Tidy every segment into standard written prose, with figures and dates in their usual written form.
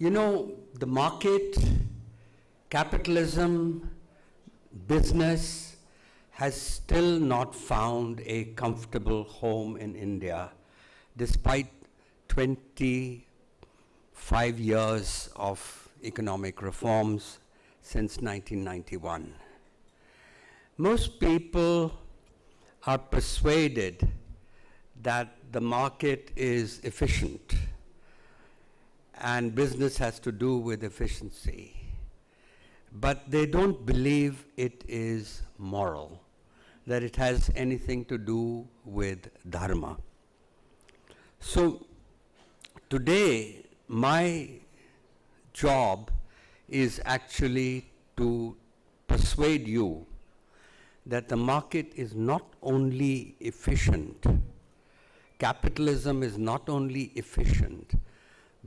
You know, the market, capitalism, business has still not found a comfortable home in India, despite 25 years of economic reforms since 1991. Most people are persuaded that the market is efficient and business has to do with efficiency, but they don't believe it is moral, that it has anything to do with dharma. So today, my job is actually to persuade you that the market is not only efficient, capitalism is not only efficient,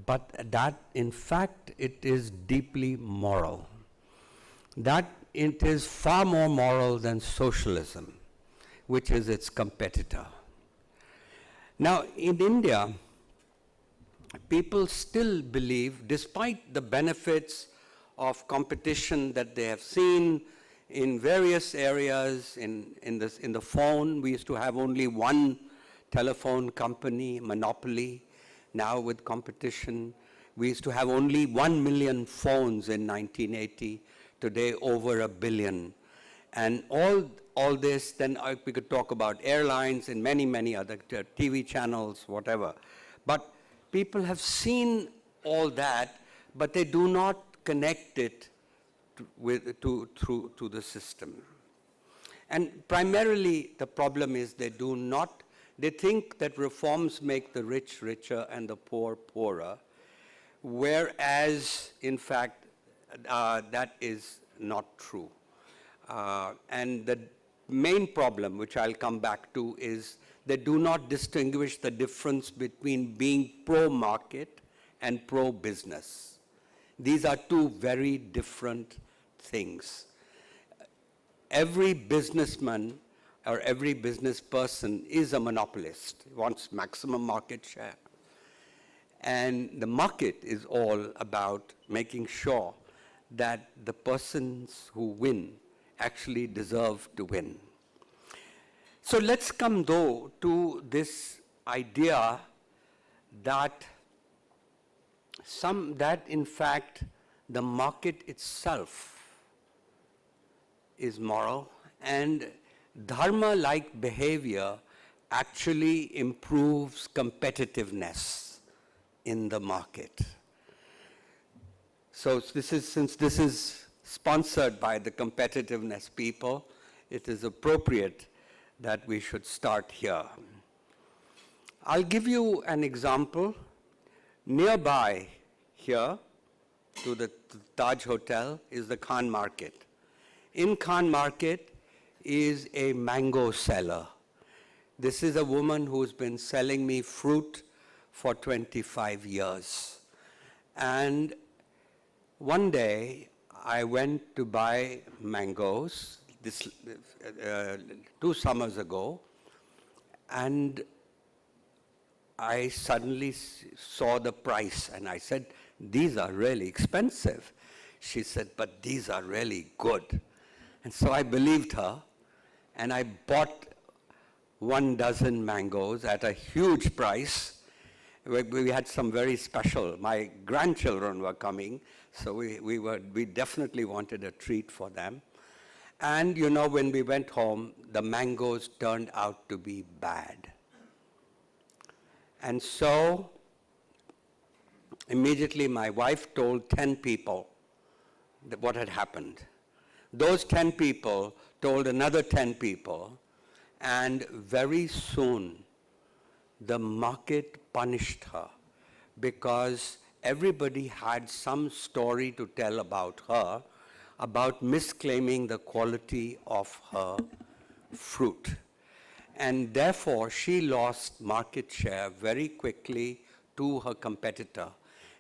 but that in fact it is deeply moral. That it is far more moral than socialism, which is its competitor. Now, in India, people still believe, despite the benefits of competition that they have seen in various areas, in the phone, we used to have only one telephone company, monopoly. Now with competition, we used to have only 1 million phones in 1980, today over 1 billion. And all this, then we could talk about airlines and many, many other TV channels, whatever. But people have seen all that, but they do not connect it to the system. And primarily, the problem is they think that reforms make the rich richer and the poor poorer, whereas, in fact, that is not true. And the main problem, which I'll come back to, is they do not distinguish the difference between being pro-market and pro-business. These are two very different things. Every businessman or every business person is a monopolist, wants maximum market share. And the market is all about making sure that the persons who win actually deserve to win. So let's come, though, to this idea that in fact the market itself is moral, and dharma-like behavior actually improves competitiveness in the market. So since this is sponsored by the competitiveness people, it is appropriate that we should start here. I'll give you an example. Nearby here to the Taj Hotel is the Khan Market. In Khan Market is a mango seller. This is a woman who's been selling me fruit for 25 years. And one day, I went to buy mangoes 2 summers ago, and I suddenly saw the price, and I said, "These are really expensive." She said, "But these are really good." And so I believed her, and I bought 1 dozen mangoes at a huge price. We had some very special, my grandchildren were coming, so we definitely wanted a treat for them. And you know, when we went home, the mangoes turned out to be bad. And so immediately my wife told 10 people what had happened. Those 10 people told another 10 people, and very soon the market punished her because everybody had some story to tell about her, about misclaiming the quality of her fruit. And therefore, she lost market share very quickly to her competitor.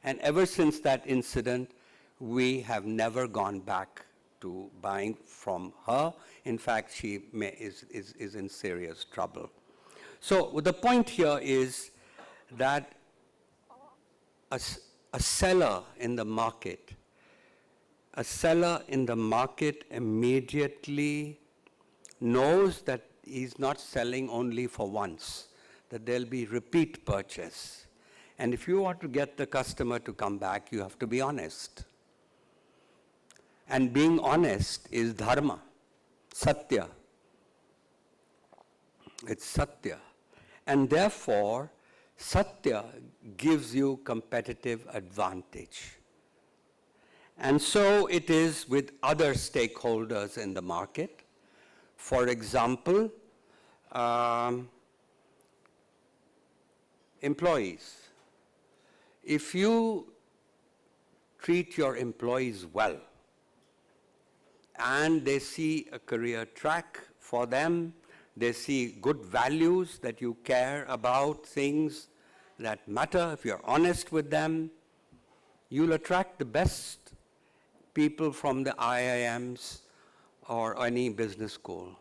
And ever since that incident, we have never gone back to buying from her. In fact, she is in serious trouble. So the point here is that a a seller in the market immediately knows that he's not selling only for once, that there'll be repeat purchase. And if you want to get the customer to come back, you have to be honest. And being honest is dharma, satya. It's satya. And therefore, satya gives you competitive advantage. And so it is with other stakeholders in the market. For example, employees. If you treat your employees well, and they see a career track for them, they see good values, that you care about things that matter, if you're honest with them, you'll attract the best people from the IIMs or any business school.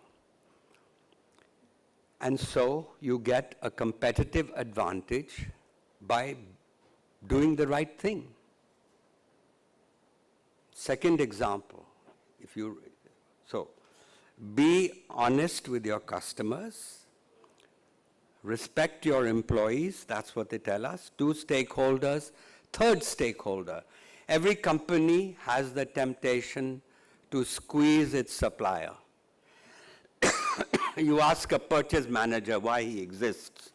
And so you get a competitive advantage by doing the right thing. Second example, be honest with your customers, respect your employees, that's what they tell us. 2 stakeholders. Third stakeholder, every company has the temptation to squeeze its supplier. You ask a purchase manager why he exists.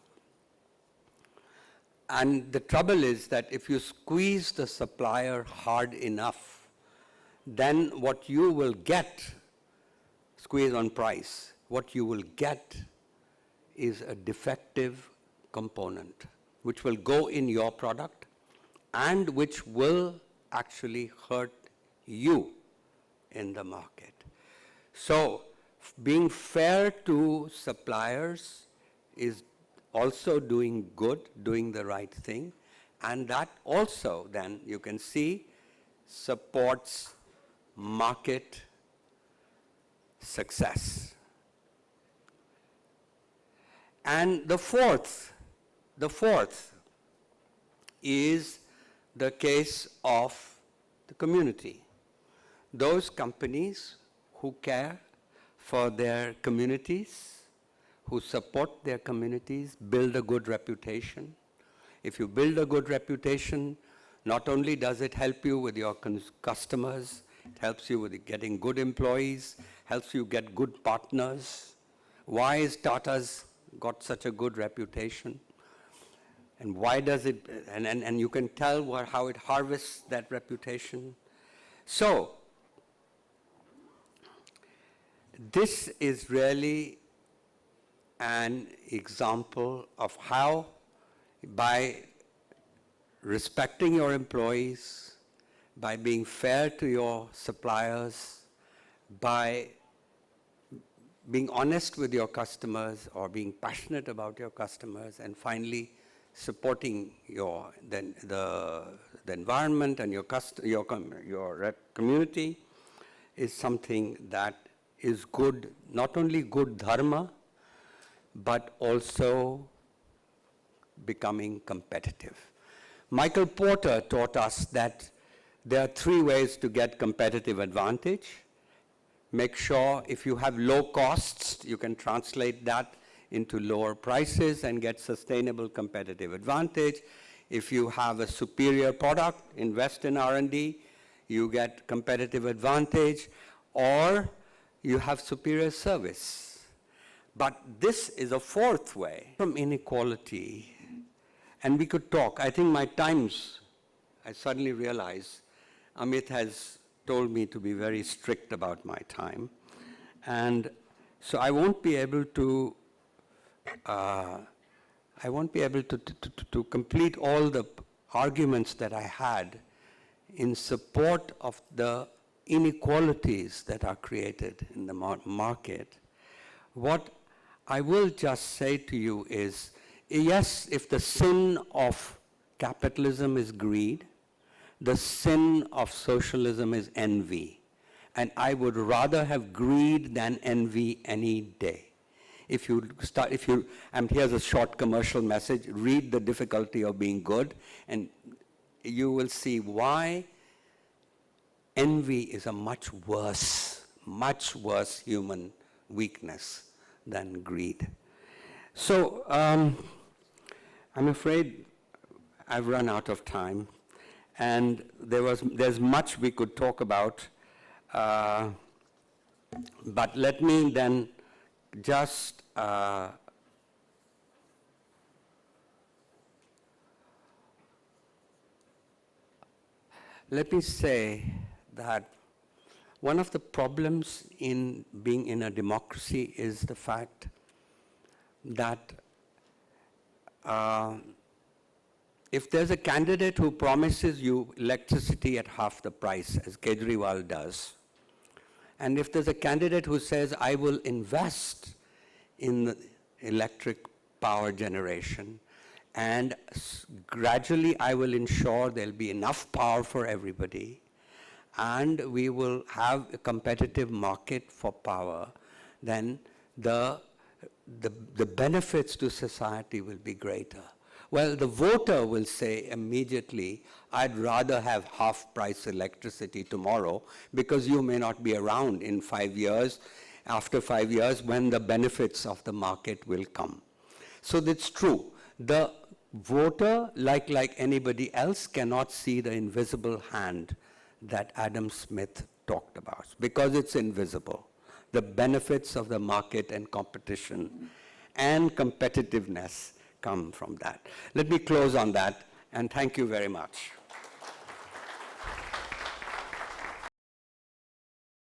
And the trouble is that if you squeeze the supplier hard enough, then what you will get, squeeze on price, what you will get is a defective component, which will go in your product and which will actually hurt you in the market. So, being fair to suppliers is also doing good, doing the right thing, and that also then you can see supports market success. And the fourth is the case of the community. Those companies who care for their communities, who support their communities, build a good reputation. If you build a good reputation, not only does it help you with your customers, it helps you with getting good employees, helps you get good partners. Why is Tata's got such a good reputation? And why does it, and you can tell how it harvests that reputation. So, this is really an example of how, by respecting your employees, by being fair to your suppliers, by being honest with your customers or being passionate about your customers, and finally supporting the environment and your community is something that is good, not only good dharma, but also becoming competitive. Michael Porter taught us that there are 3 ways to get competitive advantage. Make sure if you have low costs, you can translate that into lower prices and get sustainable competitive advantage. If you have a superior product, invest in R&D, you get competitive advantage, or you have superior service. But this is a 4th way from inequality. And we could talk. I think my times, I suddenly realize Amit has told me to be very strict about my time. And so I won't be able to complete all the arguments that I had in support of the inequalities that are created in the market. What I will just say to you is, yes, if the sin of capitalism is greed, the sin of socialism is envy. And I would rather have greed than envy any day. And here's a short commercial message, read The Difficulty of Being Good, and you will see why envy is a much worse human weakness than greed. So I'm afraid I've run out of time, and there's much we could talk about, but let me then just let me say that one of the problems in being in a democracy is the fact that if there's a candidate who promises you electricity at half the price, as Kejriwal does, and if there's a candidate who says, I will invest in electric power generation, and gradually I will ensure there'll be enough power for everybody, and we will have a competitive market for power, then the benefits to society will be greater. Well, the voter will say immediately, I'd rather have half-price electricity tomorrow because you may not be around in 5 years, after 5 years, when the benefits of the market will come. So that's true. The voter, like anybody else, cannot see the invisible hand that Adam Smith talked about because it's invisible. The benefits of the market and competition and competitiveness come from that. Let me close on that, and thank you very much.